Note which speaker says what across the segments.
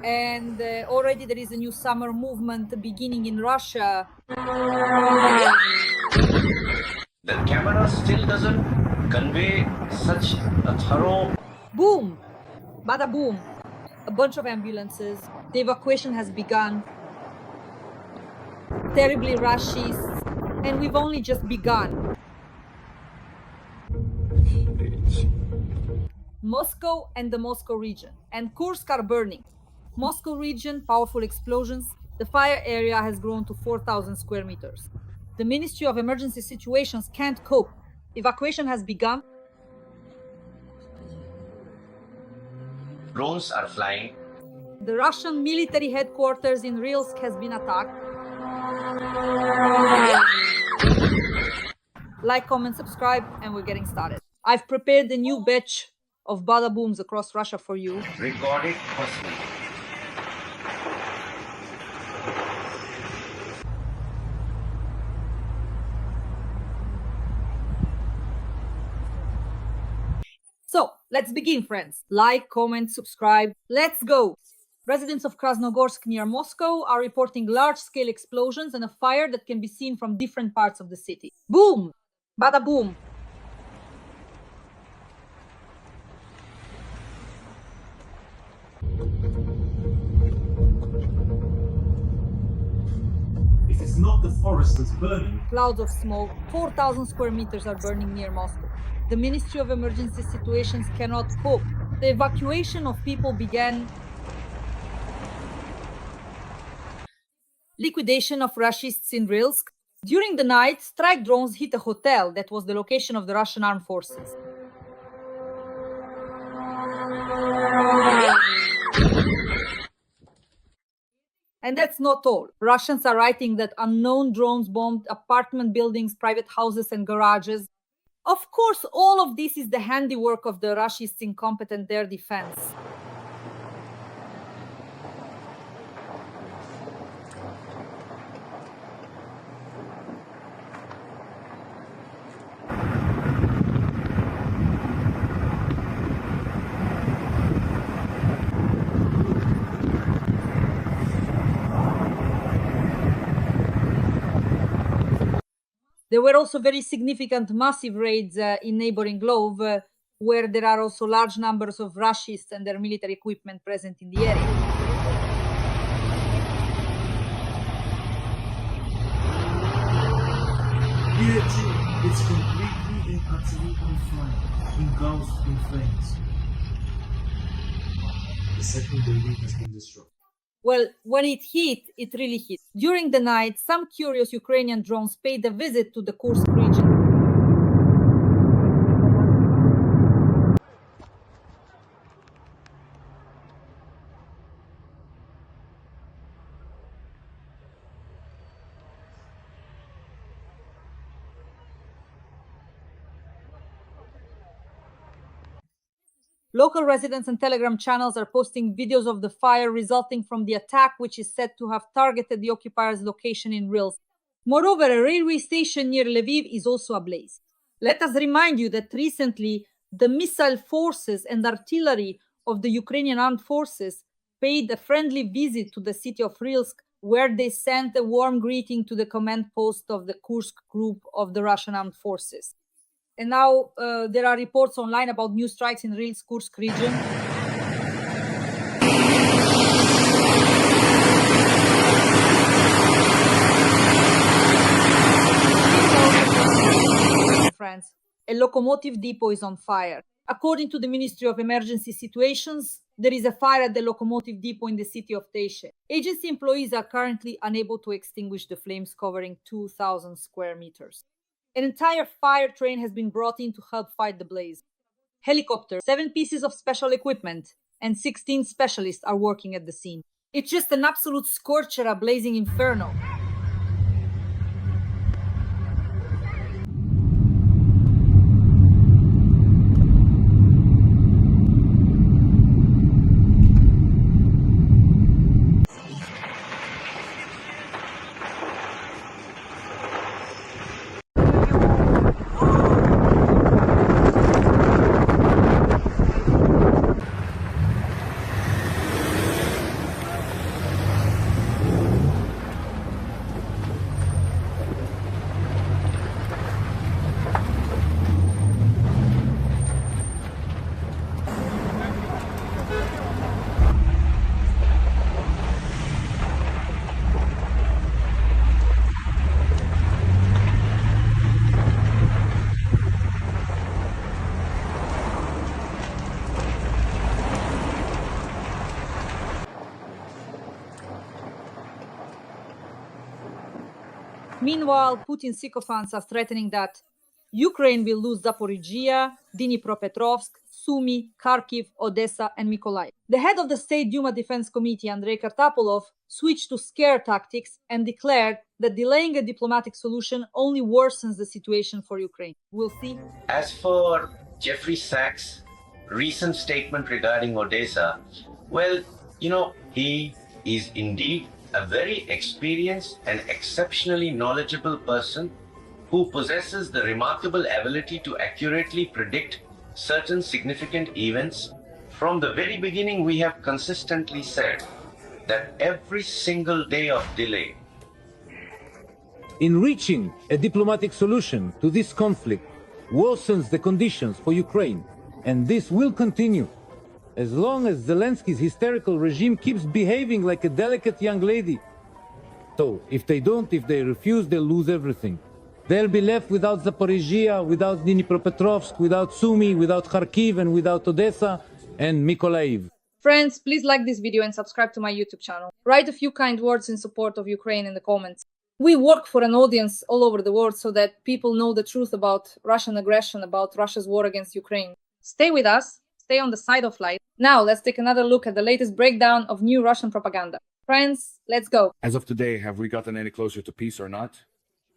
Speaker 1: And already there is a new summer movement beginning in Russia.
Speaker 2: The camera still doesn't convey such a thorough.
Speaker 1: Boom! Bada boom! A bunch of ambulances. The evacuation has begun. Terribly rushy, and we've only just begun. Moscow and the Moscow region and Kursk are burning. Moscow region, powerful explosions. The fire area has grown to 4,000 square meters. The Ministry of Emergency Situations can't cope. Evacuation has begun.
Speaker 2: Drones are flying.
Speaker 1: The Russian military headquarters in Rilsk has been attacked. Like, comment, subscribe, and we're getting started. I've prepared a new batch of bada booms across Russia for you.
Speaker 2: Record it personally.
Speaker 1: So, let's begin, friends. Like, comment, subscribe. Let's go! Residents of Krasnogorsk near Moscow are reporting large-scale explosions and a fire that can be seen from different parts of the city. Boom! Bada boom!
Speaker 3: It is not the forest that's burning.
Speaker 1: Clouds of smoke, 4,000 square meters are burning near Moscow. The Ministry of Emergency Situations cannot cope. The evacuation of people began. Liquidation of Rushists in Rilsk. During the night, strike drones hit a hotel that was the location of the Russian armed forces. And that's not all. Russians are writing that unknown drones bombed apartment buildings, private houses, and garages. Of course, all of this is the handiwork of the Russians' incompetent air defense. There were also very significant massive raids in neighboring Lvov, where there are also large numbers of Russians and their military equipment present in the area.
Speaker 3: Here too, it's completely and utterly on fire, engulfed in flames. The second building has been destroyed.
Speaker 1: Well, when it hit, it really hit. During the night, some curious Ukrainian drones paid a visit to the Kursk region. Local residents and Telegram channels are posting videos of the fire resulting from the attack, which is said to have targeted the occupiers' location in Rilsk. Moreover, a railway station near Lviv is also ablaze. Let us remind you that recently the missile forces and artillery of the Ukrainian armed forces paid a friendly visit to the city of Rilsk, where they sent a warm greeting to the command post of the Kursk group of the Russian armed forces. And now there are reports online about new strikes in Rilsk Kursk region. France, a locomotive depot is on fire. According to the Ministry of Emergency Situations, there is a fire at the locomotive depot in the city of Dasha. Agency employees are currently unable to extinguish the flames covering 2,000 square meters. An entire fire train has been brought in to help fight the blaze. Helicopters, 7 pieces of special equipment, and 16 specialists are working at the scene. It's just an absolute scorcher, a blazing inferno. Meanwhile, Putin's sycophants are threatening that Ukraine will lose Zaporizhia, Dnipropetrovsk, Sumy, Kharkiv, Odessa, and Mykolaiv. The head of the State Duma Defense Committee, Andrei Kartapolov, switched to scare tactics and declared that delaying a diplomatic solution only worsens the situation for Ukraine. We'll see.
Speaker 2: As for Jeffrey Sachs' recent statement regarding Odessa, well, he is indeed a very experienced and exceptionally knowledgeable person who possesses the remarkable ability to accurately predict certain significant events. From the very beginning, we have consistently said that every single day of delay
Speaker 4: in reaching a diplomatic solution to this conflict worsens the conditions for Ukraine, and this will continue as long as Zelensky's hysterical regime keeps behaving like a delicate young lady. So, if they refuse, they'll lose everything. They'll be left without Zaporizhia, without Dnipropetrovsk, without Sumy, without Kharkiv, and without Odessa and Mykolaiv.
Speaker 1: Friends, please like this video and subscribe to my YouTube channel. Write a few kind words in support of Ukraine in the comments. We work for an audience all over the world so that people know the truth about Russian aggression, about Russia's war against Ukraine. Stay with us, stay on the side of light. Now, let's take another look at the latest breakdown of new Russian propaganda. Friends, let's go.
Speaker 5: As of today, have we gotten any closer to peace or not?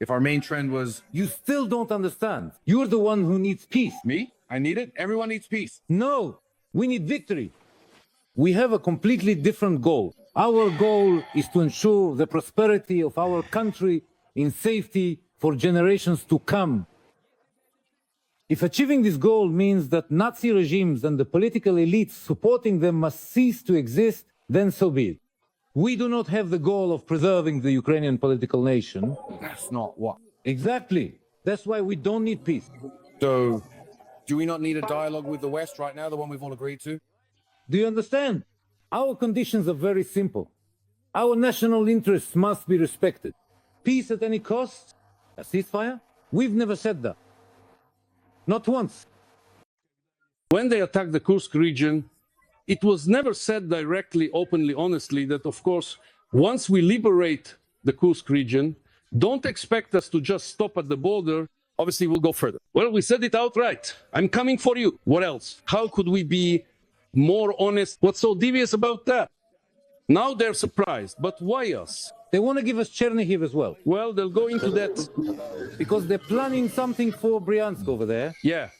Speaker 5: If our main trend was...
Speaker 4: You still don't understand. You're the one who needs peace.
Speaker 5: Me? I need it? Everyone needs peace.
Speaker 4: No, we need victory. We have a completely different goal. Our goal is to ensure the prosperity of our country in safety for generations to come. If achieving this goal means that Nazi regimes and the political elites supporting them must cease to exist, then so be it. We do not have the goal of preserving the Ukrainian political nation.
Speaker 5: That's not what...
Speaker 4: Exactly. That's why we don't need peace.
Speaker 5: So, do we not need a dialogue with the West right now, the one we've all agreed to?
Speaker 4: Do you understand? Our conditions are very simple. Our national interests must be respected. Peace at any cost? A ceasefire? We've never said that. Not once.
Speaker 6: When they attacked the Kursk region, it was never said directly, openly, honestly, that, of course, once we liberate the Kursk region, don't expect us to just stop at the border. Obviously, we'll go further. Well, we said it outright. I'm coming for you. What else? How could we be more honest? What's so devious about that? Now they're surprised. But why us?
Speaker 4: They want to give us Chernihiv as well.
Speaker 6: Well, they'll go into that.
Speaker 4: Because they're planning something for Bryansk over there.
Speaker 6: Yeah.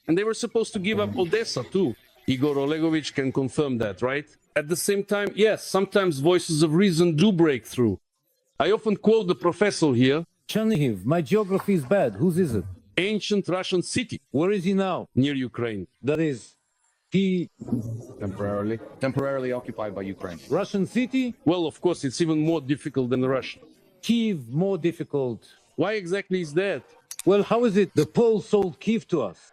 Speaker 6: And they were supposed to give up Odessa, too. Igor Olegovich can confirm that, right? At the same time, yes, sometimes voices of reason do break through. I often quote the professor here.
Speaker 4: Chernihiv, my geography is bad. Whose is it?
Speaker 6: Ancient Russian city.
Speaker 4: Where is he now?
Speaker 6: Near Ukraine.
Speaker 4: That is, he...
Speaker 5: Temporarily occupied by Ukraine.
Speaker 4: Russian city?
Speaker 6: Well, of course, it's even more difficult than the Russian.
Speaker 4: Kiev, more difficult.
Speaker 6: Why exactly is that?
Speaker 4: Well, how is it the Poles sold Kiev to us?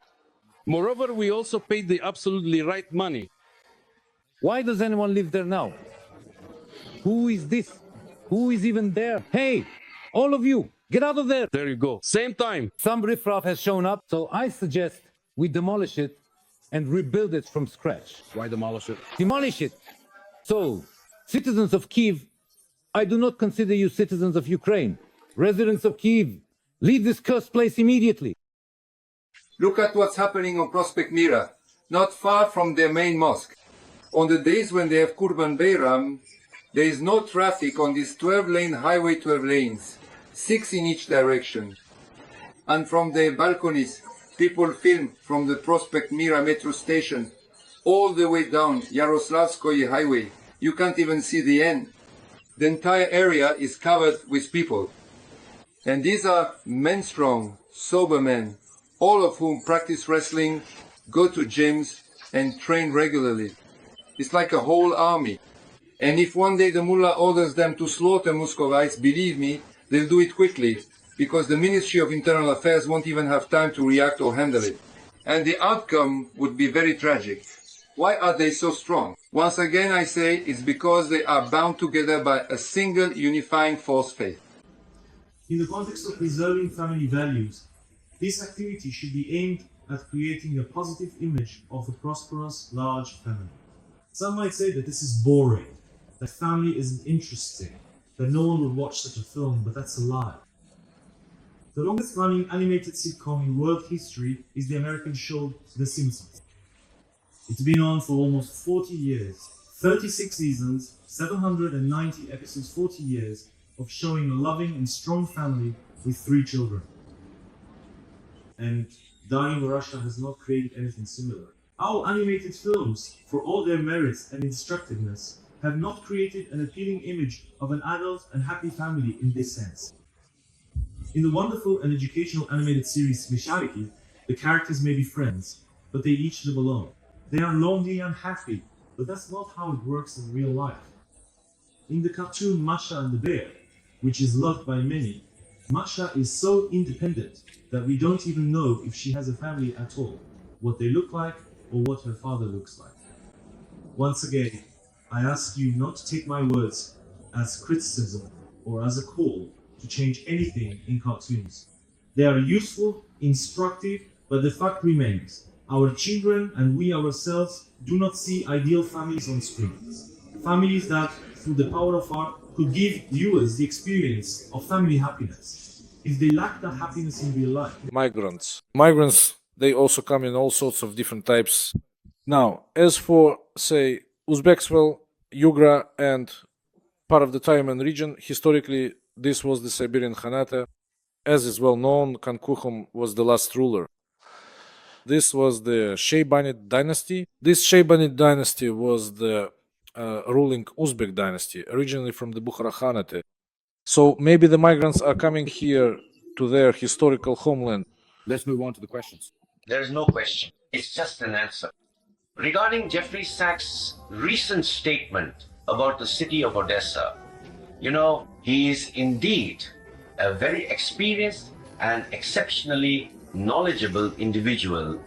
Speaker 6: Moreover, we also paid the absolutely right money.
Speaker 4: Why does anyone live there now? Who is this? Who is even there? Hey, all of you, get out of there.
Speaker 6: There you go. Same time.
Speaker 4: Some riffraff has shown up, so I suggest we demolish it and rebuild it from scratch.
Speaker 5: Why demolish it?
Speaker 4: Demolish it. So, citizens of Kiev, I do not consider you citizens of Ukraine. Residents of Kiev, leave this cursed place immediately.
Speaker 7: Look at what's happening on Prospect Mira, not far from their main mosque. On the days when they have Kurban Bayram, there is no traffic on this 12-lane highway, 12 lanes, 6 in each direction. And from their balconies, people film from the Prospect Mira metro station all the way down Yaroslavskoye highway. You can't even see the end. The entire area is covered with people. And these are men strong, sober men, all of whom practice wrestling, go to gyms, and train regularly. It's like a whole army. And if one day the mullah orders them to slaughter Muscovites, believe me, they'll do it quickly, because the Ministry of Internal Affairs won't even have time to react or handle it. And the outcome would be very tragic. Why are they so strong? Once again I say, it's because they are bound together by a single unifying force faith.
Speaker 3: In the context of preserving family values, this activity should be aimed at creating a positive image of a prosperous, large family. Some might say that this is boring, that family isn't interesting, that no one would watch such a film, but that's a lie. The longest running animated sitcom in world history is the American show The Simpsons. It's been on for almost 40 years, 36 seasons, 790 episodes, 40 years of showing a loving and strong family with 3 children. And Dying Russia has not created anything similar. Our animated films, for all their merits and instructiveness, have not created an appealing image of an adult and happy family in this sense. In the wonderful and educational animated series Smeshariki, the characters may be friends, but they each live alone. They are lonely and happy, but that's not how it works in real life. In the cartoon Masha and the Bear, which is loved by many, Masha is so independent that we don't even know if she has a family at all, what they look like, or what her father looks like. Once again, I ask you not to take my words as criticism or as a call to change anything in cartoons. They are useful, instructive, but the fact remains, our children and we ourselves do not see ideal families on screen. Families that, through the power of art, could give viewers the experience of family happiness. If they lack that happiness in real life.
Speaker 8: Migrants, they also come in all sorts of different types. Now, as for, say, Uzbeks, Yugra and part of the Taiman region, historically, this was the Siberian Khanate. As is well known, Khan Kuchum was the last ruler. This was the Shaybanid dynasty. This Shaybanid dynasty was the ruling Uzbek dynasty, originally from the Bukhara Khanate. So maybe the migrants are coming here to their historical homeland.
Speaker 5: Let's move on to the questions.
Speaker 2: There is no question. It's just an answer. Regarding Jeffrey Sachs' recent statement about the city of Odessa, he is indeed a very experienced and exceptionally knowledgeable individual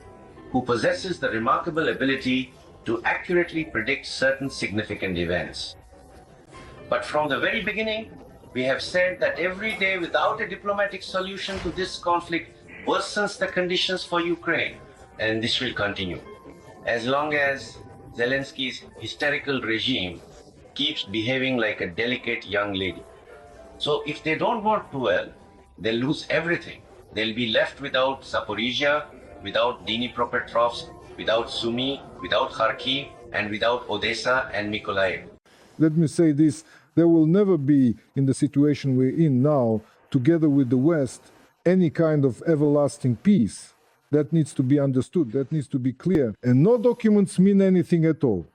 Speaker 2: who possesses the remarkable ability to accurately predict certain significant events. But from the very beginning, we have said that every day without a diplomatic solution to this conflict worsens the conditions for Ukraine, and this will continue. As long as Zelensky's hysterical regime keeps behaving like a delicate young lady. So if they don't work too well, they'll lose everything. They'll be left without Zaporizhia, without Dnipropetrovsk, without Sumy, without Kharkiv, and without Odessa and Mykolaiv.
Speaker 9: Let me say this, there will never be, in the situation we're in now, together with the West, any kind of everlasting peace. That needs to be understood, that needs to be clear. And no documents mean anything at all.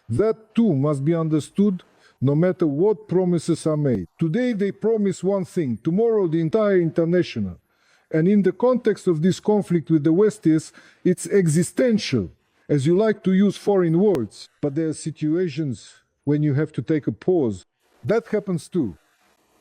Speaker 9: That too must be understood no matter what promises are made. Today they promise one thing, tomorrow the entire international. And in the context of this conflict with the West it's existential, as you like to use foreign words. But there are situations when you have to take a pause. That happens too.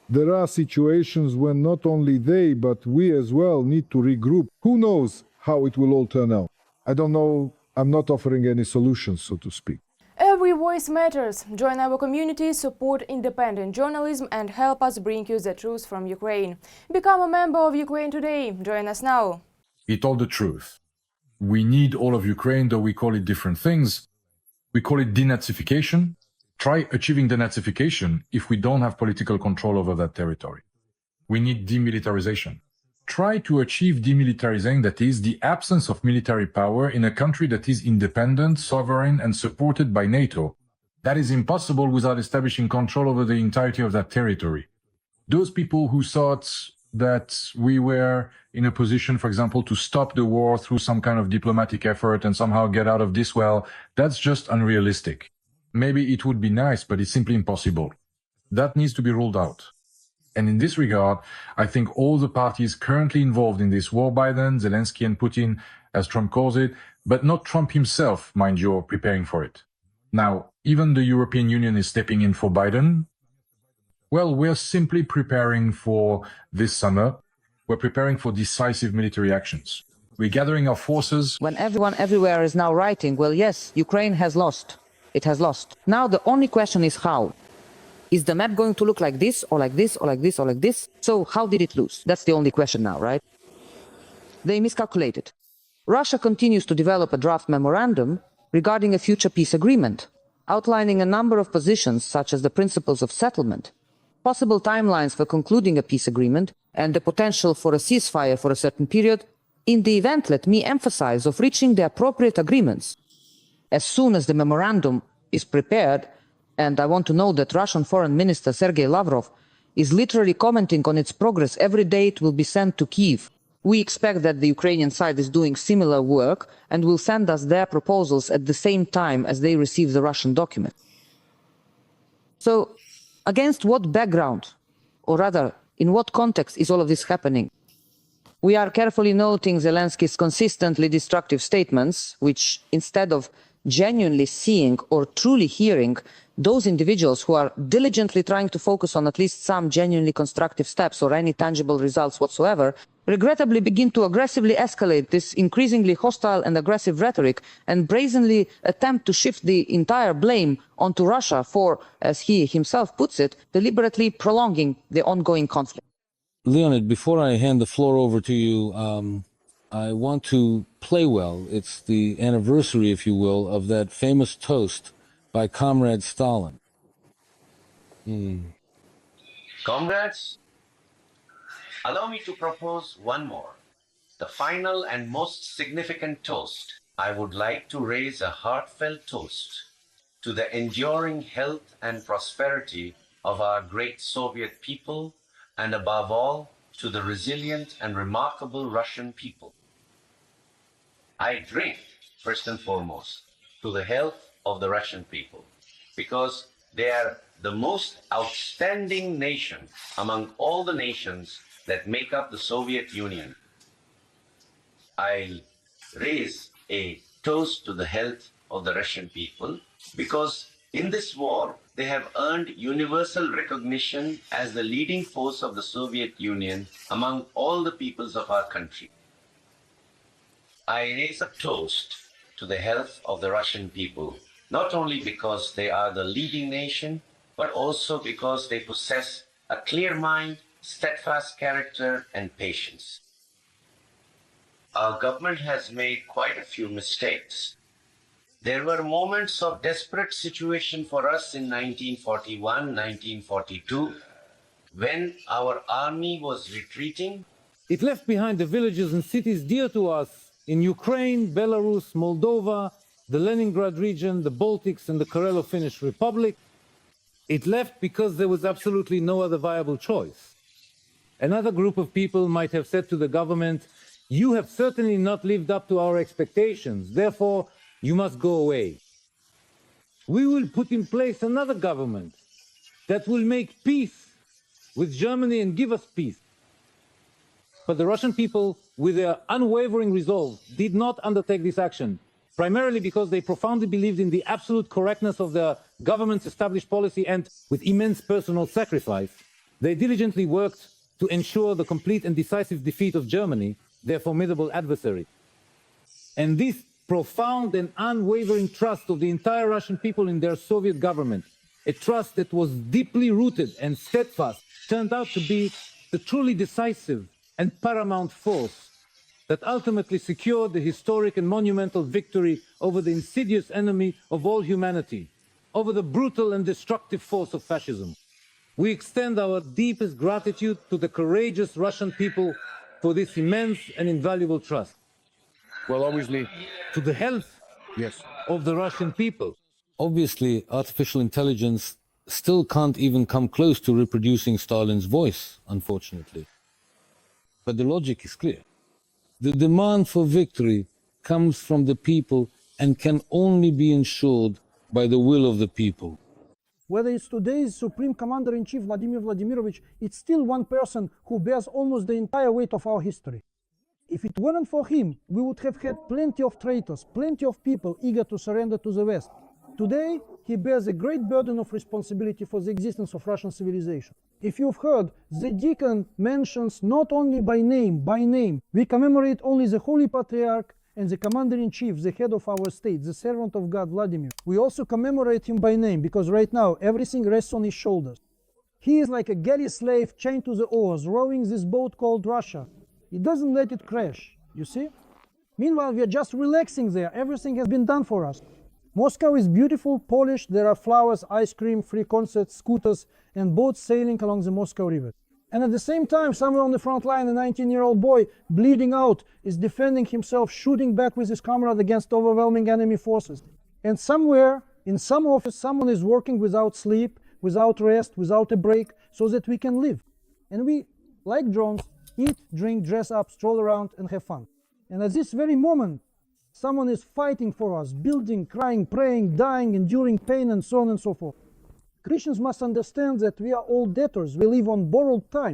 Speaker 9: There are situations when not only they, but we as well need to regroup. Who knows how it will all turn out? I don't know. I'm not offering any solutions, so to speak.
Speaker 10: Every voice matters. Join our community, support independent journalism and help us bring you the truth from Ukraine. Become a member of Ukraine Today. Join us now.
Speaker 11: He told the truth. We need all of Ukraine, though we call it different things. We call it denazification. Try achieving denazification if we don't have political control over that territory. We need demilitarization. Try to achieve demilitarization, that is, the absence of military power in a country that is independent, sovereign, and supported by NATO. That is impossible without establishing control over the entirety of that territory. Those people who thought that we were in a position, for example, to stop the war through some kind of diplomatic effort and somehow get out of this, well, that's just unrealistic. Maybe it would be nice, but it's simply impossible. That needs to be ruled out. And in this regard, I think all the parties currently involved in this war, Biden, Zelensky and Putin, as Trump calls it, but not Trump himself, mind you, are preparing for it. Now, even the European Union is stepping in for Biden. Well, we're simply preparing for this summer. We're preparing for decisive military actions. We're gathering our forces.
Speaker 12: When everyone everywhere is now writing, well, yes, Ukraine has lost. It has lost. Now the only question is how. Is the map going to look like this, or like this, or like this, or like this? So how did it lose? That's the only question now, right? They miscalculated. Russia continues to develop a draft memorandum regarding a future peace agreement, outlining a number of positions such as the principles of settlement, possible timelines for concluding a peace agreement, and the potential for a ceasefire for a certain period, in the event, let me emphasize, of reaching the appropriate agreements. As soon as the memorandum is prepared, and I want to know that Russian Foreign Minister Sergei Lavrov is literally commenting on its progress every day it will be sent to Kyiv. We expect that the Ukrainian side is doing similar work and will send us their proposals at the same time as they receive the Russian document. So, against what background, or rather, in what context is all of this happening? We are carefully noting Zelensky's consistently destructive statements, which, instead of genuinely seeing or truly hearing those individuals who are diligently trying to focus on at least some genuinely constructive steps or any tangible results whatsoever, regrettably begin to aggressively escalate this increasingly hostile and aggressive rhetoric and brazenly attempt to shift the entire blame onto Russia for, as he himself puts it, deliberately prolonging the ongoing conflict.
Speaker 4: Leonid, before I hand the floor over to you, I want to play well. It's the anniversary, if you will, of that famous toast by Comrade Stalin.
Speaker 2: Comrades, allow me to propose one more. The final and most significant toast. I would like to raise a heartfelt toast to the enduring health and prosperity of our great Soviet people, and above all, to the resilient and remarkable Russian people. I drink, first and foremost, to the health of the Russian people, because they are the most outstanding nation among all the nations that make up the Soviet Union. I raise a toast to the health of the Russian people, because in this war, they have earned universal recognition as the leading force of the Soviet Union among all the peoples of our country. I raise a toast to the health of the Russian people, not only because they are the leading nation, but also because they possess a clear mind, steadfast character, and patience. Our government has made quite a few mistakes. There were moments of desperate situation for us in 1941, 1942, when our army was retreating.
Speaker 4: It left behind the villages and cities dear to us in Ukraine, Belarus, Moldova, the Leningrad region, the Baltics, and the Karelo-Finnish Republic. It left because there was absolutely no other viable choice. Another group of people might have said to the government, "You have certainly not lived up to our expectations, therefore you must go away. We will put in place another government that will make peace with Germany and give us peace." But the Russian people, with their unwavering resolve, did not undertake this action, primarily because they profoundly believed in the absolute correctness of the government's established policy, and with immense personal sacrifice, they diligently worked to ensure the complete and decisive defeat of Germany, their formidable adversary. And this profound and unwavering trust of the entire Russian people in their Soviet government, a trust that was deeply rooted and steadfast, turned out to be the truly decisive and paramount force that ultimately secured the historic and monumental victory over the insidious enemy of all humanity, over the brutal and destructive force of fascism. We extend our deepest gratitude to the courageous Russian people for this immense and invaluable trust.
Speaker 5: Well, obviously,
Speaker 4: To the health
Speaker 5: yes.
Speaker 4: of the Russian people. Obviously, artificial intelligence still can't even come close to reproducing Stalin's voice, unfortunately. But the logic is clear. The demand for victory comes from the people and can only be ensured by the will of the people.
Speaker 13: Whether it's today's Supreme Commander-in-Chief Vladimir Vladimirovich, it's still one person who bears almost the entire weight of our history. If it weren't for him, we would have had plenty of traitors, plenty of people eager to surrender to the West. Today, he bears a great burden of responsibility for the existence of Russian civilization. If you've heard, the deacon mentions not only by name, we commemorate only the Holy Patriarch and the Commander-in-Chief, the head of our state, the servant of God, Vladimir. We also commemorate him by name, because right now, everything rests on his shoulders. He is like a galley slave chained to the oars, rowing this boat called Russia. He doesn't let it crash, you see? Meanwhile, we are just relaxing there. Everything has been done for us. Moscow is beautiful, polished. There are flowers, ice cream, free concerts, scooters, and boats sailing along the Moscow River. And at the same time, somewhere on the front line, a 19-year-old boy bleeding out is defending himself, shooting back with his comrade against overwhelming enemy forces. And somewhere, in some office, someone is working without sleep, without rest, without a break, so that we can live. And we, like drones, eat, drink, dress up, stroll around, and have fun. And at this very moment, someone is fighting for us, building, crying, praying, dying, enduring pain, and so on and so forth. Christians must understand that we are all debtors. We live on borrowed time.